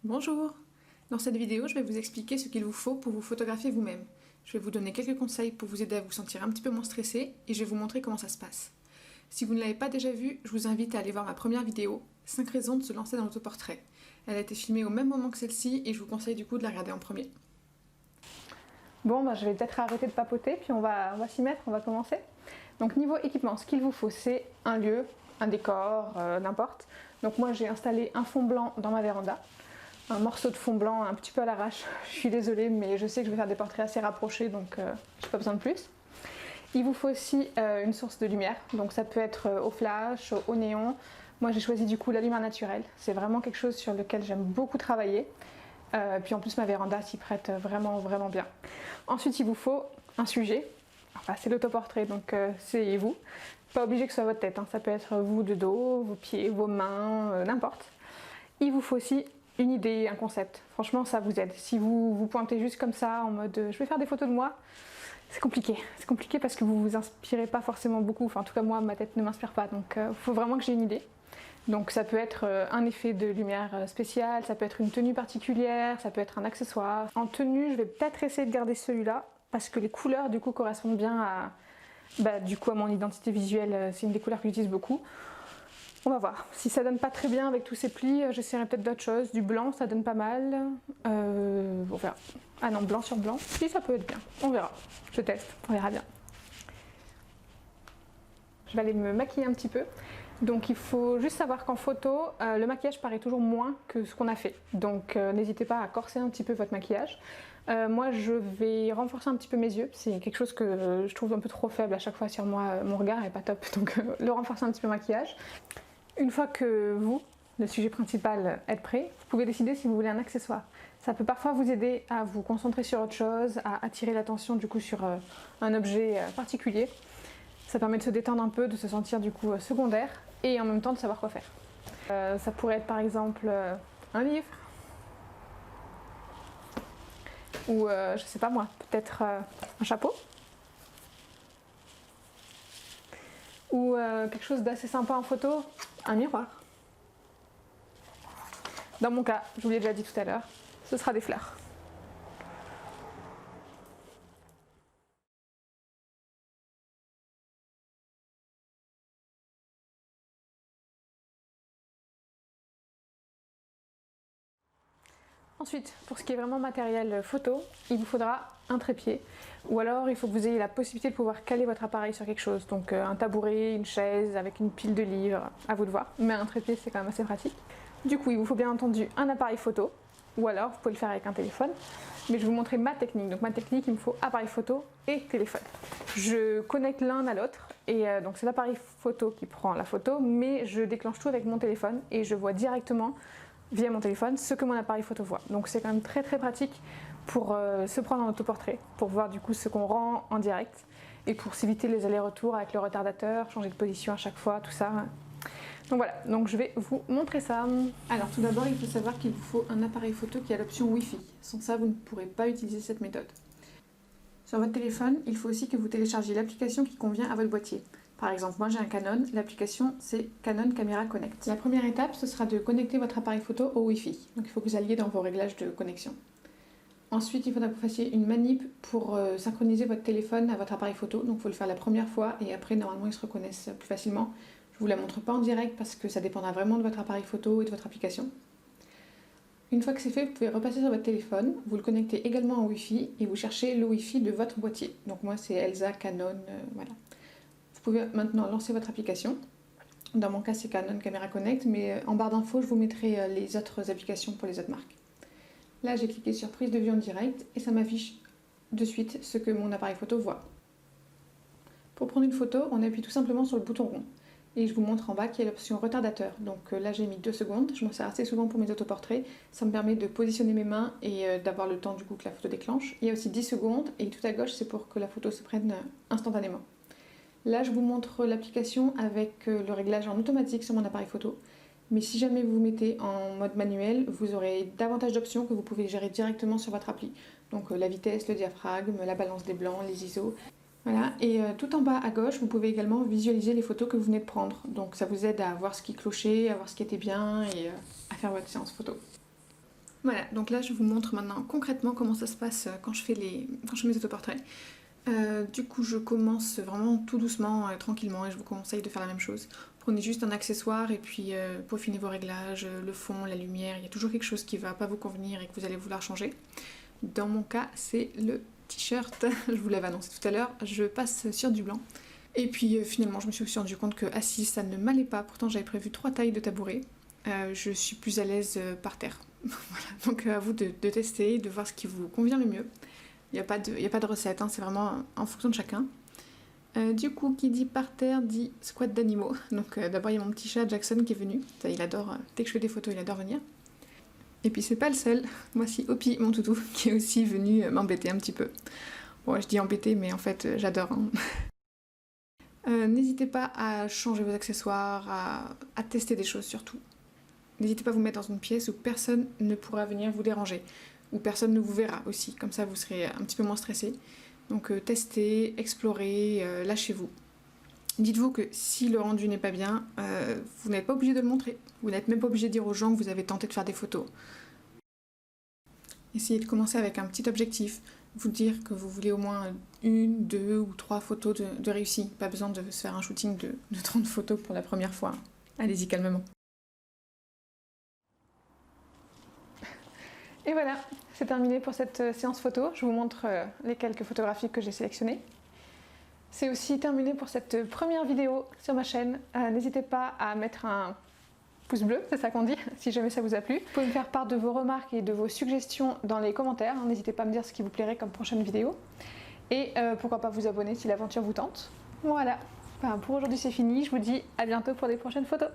Bonjour! Dans cette vidéo, je vais vous expliquer ce qu'il vous faut pour vous photographier vous-même. Je vais vous donner quelques conseils pour vous aider à vous sentir un petit peu moins stressé et je vais vous montrer comment ça se passe. Si vous ne l'avez pas déjà vu, je vous invite à aller voir ma première vidéo, 5 raisons de se lancer dans l'autoportrait. Elle a été filmée au même moment que celle-ci et je vous conseille du coup de la regarder en premier. Bon, je vais peut-être arrêter de papoter, puis on va s'y mettre, on va commencer. Donc niveau équipement, ce qu'il vous faut, c'est un lieu, un décor, n'importe. Donc moi j'ai installé un fond blanc dans ma véranda, un morceau de fond blanc un petit peu à l'arrache. Je suis désolée, mais je sais que je vais faire des portraits assez rapprochés, donc j'ai pas besoin de plus. Il vous faut aussi une source de lumière, donc ça peut être au flash, au néon. Moi j'ai choisi du coup la lumière naturelle, c'est vraiment quelque chose sur lequel j'aime beaucoup travailler. Puis en plus ma véranda s'y prête vraiment bien. Ensuite il vous faut un sujet, enfin c'est l'autoportrait donc c'est vous. Pas obligé que ce soit votre tête, hein. Ça peut être vous de dos, vos pieds, vos mains, n'importe. Il vous faut aussi une idée, un concept. Franchement ça vous aide. Si vous vous pointez juste comme ça en mode je vais faire des photos de moi, c'est compliqué. C'est compliqué parce que vous vous inspirez pas forcément beaucoup. Enfin en tout cas moi ma tête ne m'inspire pas donc il faut vraiment que j'ai une idée. Donc ça peut être un effet de lumière spécial, ça peut être une tenue particulière, ça peut être un accessoire. En tenue, je vais peut-être essayer de garder celui-là parce que les couleurs du coup correspondent bien à mon identité visuelle. C'est une des couleurs que j'utilise beaucoup. On va voir. Si ça donne pas très bien avec tous ces plis, j'essaierai peut-être d'autres choses. Du blanc, ça donne pas mal. On verra. Ah non, blanc sur blanc. Si, ça peut être bien. On verra. Je teste. On verra bien. Je vais aller me maquiller un petit peu. Donc il faut juste savoir qu'en photo, le maquillage paraît toujours moins que ce qu'on a fait. Donc n'hésitez pas à corser un petit peu votre maquillage. Moi je vais renforcer un petit peu mes yeux. C'est quelque chose que je trouve un peu trop faible à chaque fois sur moi. Mon regard est pas top, donc le renforcer un petit peu le maquillage. Une fois que vous, le sujet principal, êtes prêt, vous pouvez décider si vous voulez un accessoire. Ça peut parfois vous aider à vous concentrer sur autre chose, à attirer l'attention du coup sur un objet particulier. Ça permet de se détendre un peu, de se sentir du coup secondaire et en même temps de savoir quoi faire. Ça pourrait être par exemple un livre ou je sais pas moi, peut-être un chapeau ou quelque chose d'assez sympa en photo, un miroir. Dans mon cas, je vous l'ai déjà dit tout à l'heure, ce sera des fleurs. Ensuite, pour ce qui est vraiment matériel photo, il vous faudra un trépied ou alors il faut que vous ayez la possibilité de pouvoir caler votre appareil sur quelque chose. Donc un tabouret, une chaise avec une pile de livres, à vous de voir. Mais un trépied c'est quand même assez pratique. Du coup, il vous faut bien entendu un appareil photo ou alors vous pouvez le faire avec un téléphone. Mais je vais vous montrer ma technique. Donc ma technique, il me faut appareil photo et téléphone. Je connecte l'un à l'autre et donc c'est l'appareil photo qui prend la photo, mais je déclenche tout avec mon téléphone et je vois directement via mon téléphone ce que mon appareil photo voit. Donc c'est quand même très pratique pour se prendre en autoportrait, pour voir du coup ce qu'on rend en direct et pour s'éviter les allers-retours avec le retardateur, changer de position à chaque fois, tout ça. Donc voilà, donc je vais vous montrer ça. Alors tout d'abord, il faut savoir qu'il vous faut un appareil photo qui a l'option Wi-Fi. Sans ça, vous ne pourrez pas utiliser cette méthode. Sur votre téléphone, il faut aussi que vous téléchargiez l'application qui convient à votre boîtier. Par exemple, moi j'ai un Canon, l'application c'est Canon Camera Connect. La première étape, ce sera de connecter votre appareil photo au Wi-Fi. Donc il faut que vous alliez dans vos réglages de connexion. Ensuite, il faudra que vous fassiez une manip pour synchroniser votre téléphone à votre appareil photo. Donc il faut le faire la première fois et après normalement ils se reconnaissent plus facilement. Je ne vous la montre pas en direct parce que ça dépendra vraiment de votre appareil photo et de votre application. Une fois que c'est fait, vous pouvez repasser sur votre téléphone, vous le connectez également au Wi-Fi et vous cherchez le Wi-Fi de votre boîtier. Donc moi c'est Elsa, Canon, voilà. Vous pouvez maintenant lancer votre application. Dans mon cas c'est Canon Camera Connect, mais en barre d'infos je vous mettrai les autres applications pour les autres marques. Là j'ai cliqué sur prise de vue en direct et ça m'affiche de suite ce que mon appareil photo voit. Pour prendre une photo, on appuie tout simplement sur le bouton rond. Et je vous montre en bas qu'il y a l'option retardateur. Donc là j'ai mis 2 secondes, je m'en sers assez souvent pour mes autoportraits. Ça me permet de positionner mes mains et d'avoir le temps du coup que la photo déclenche. Il y a aussi 10 secondes et tout à gauche c'est pour que la photo se prenne instantanément. Là je vous montre l'application avec le réglage en automatique sur mon appareil photo. Mais si jamais vous vous mettez en mode manuel, vous aurez davantage d'options que vous pouvez gérer directement sur votre appli. Donc la vitesse, le diaphragme, la balance des blancs, les ISO. Voilà, et tout en bas à gauche, vous pouvez également visualiser les photos que vous venez de prendre. Donc ça vous aide à voir ce qui clochait, à voir ce qui était bien et à faire votre séance photo. Voilà, donc là je vous montre maintenant concrètement comment ça se passe quand je fais mes autoportraits. Du coup je commence vraiment tout doucement, tranquillement, et je vous conseille de faire la même chose. Prenez juste un accessoire et puis peaufinez vos réglages, le fond, la lumière, il y a toujours quelque chose qui va pas vous convenir et que vous allez vouloir changer. Dans mon cas c'est le t-shirt, je vous l'avais annoncé tout à l'heure, je passe sur du blanc. Et puis finalement je me suis aussi rendu compte que assise ça ne m'allait pas, pourtant j'avais prévu 3 tailles de tabouret. Je suis plus à l'aise par terre. Voilà. Donc à vous de tester, de voir ce qui vous convient le mieux. Il n'y a pas de recette, hein, c'est vraiment en fonction de chacun. Du coup, qui dit par terre dit squat d'animaux. Donc d'abord il y a mon petit chat Jackson qui est venu. Ça, il adore, dès que je fais des photos, il adore venir. Et puis c'est pas le seul. Voici Hopi, mon toutou, qui est aussi venu m'embêter un petit peu. Bon, je dis embêter, mais en fait j'adore. Hein. N'hésitez pas à changer vos accessoires, à tester des choses surtout. N'hésitez pas à vous mettre dans une pièce où personne ne pourra venir vous déranger, où personne ne vous verra aussi, comme ça vous serez un petit peu moins stressé. Donc testez, explorez, lâchez-vous. Dites-vous que si le rendu n'est pas bien, vous n'êtes pas obligé de le montrer. Vous n'êtes même pas obligé de dire aux gens que vous avez tenté de faire des photos. Essayez de commencer avec un petit objectif, vous dire que vous voulez au moins 1, 2 ou 3 photos de réussi. Pas besoin de se faire un shooting de 30 photos pour la première fois. Allez-y calmement. Et voilà, c'est terminé pour cette séance photo. Je vous montre les quelques photographies que j'ai sélectionnées. C'est aussi terminé pour cette première vidéo sur ma chaîne. N'hésitez pas à mettre un pouce bleu, c'est ça qu'on dit, si jamais ça vous a plu. Vous pouvez me faire part de vos remarques et de vos suggestions dans les commentaires. N'hésitez pas à me dire ce qui vous plairait comme prochaine vidéo. Et pourquoi pas vous abonner si l'aventure vous tente. Voilà, enfin, pour aujourd'hui c'est fini. Je vous dis à bientôt pour des prochaines photos.